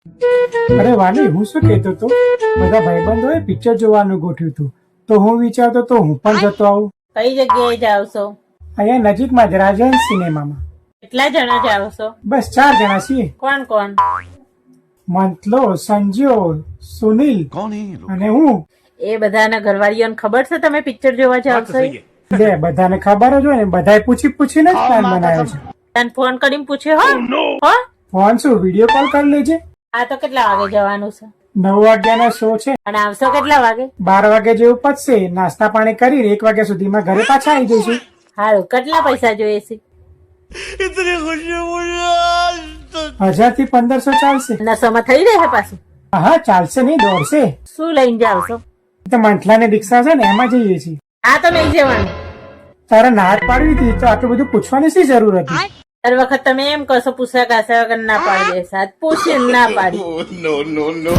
અરે વાલી, હું શું કહેતો હતો, બધા ભાઈબંધોએ પિક્ચર જોવાનું ગોઠવ્યું હતું, તો હું વિચારતો તો હું પણ જતો આવું. કઈ જગ્યાએ જાવ છો? અહીંયા નજીકમાં જ રાજહંસ સિનેમામાં. કેટલા જણા જાવ છો? બસ 4 જણા છીએ. કોણ કોણ? મંથલો, સંજ્યો, સુનિલ અને હું. એ બધાના ઘરવાળીઓને ખબર છે તમે પિક્ચર જોવા જાવ છો? લે, બધાને ખબર જ હોય ને, બધાએ પૂછીને જ પ્લાન બનાવ્યો છે. તને ફોન કરીને પૂછ્યો હો? ફોન શું, વિડીયો કોલ કરી લેજે. આ તો કેટલા વાગે જવાનું છે? 9 વાગ્યાનો શો છે. અને આવશો કેટલા વાગે? 12 વાગે જેવું પતશે. નાસ્તા પાણી કરીને 1 વાગ્યા સુધીમાં ઘરે પાછા આવી જઈશું. સારું, કેટલા પૈસા જોઈએ છે? 1000 થી 1500 ચાલશે. નસોમાં થઈ રહે પાછું? હા, ચાલશે નહીં, દોડશે. શું લઈને જાવ છો? તો મંથલાની રિક્ષા છે ને, એમાં જઈએ છીએ. આ તો નહીં જવાનું. તારે ના જ પાડવી હતી તો આટલું બધું પૂછવાની શી જરૂર હતી? દર વખત તમે એમ કશો પૂછ્યા કાશા વગર ના પાડી દે. સાત પૂછીને ના પાડી. no.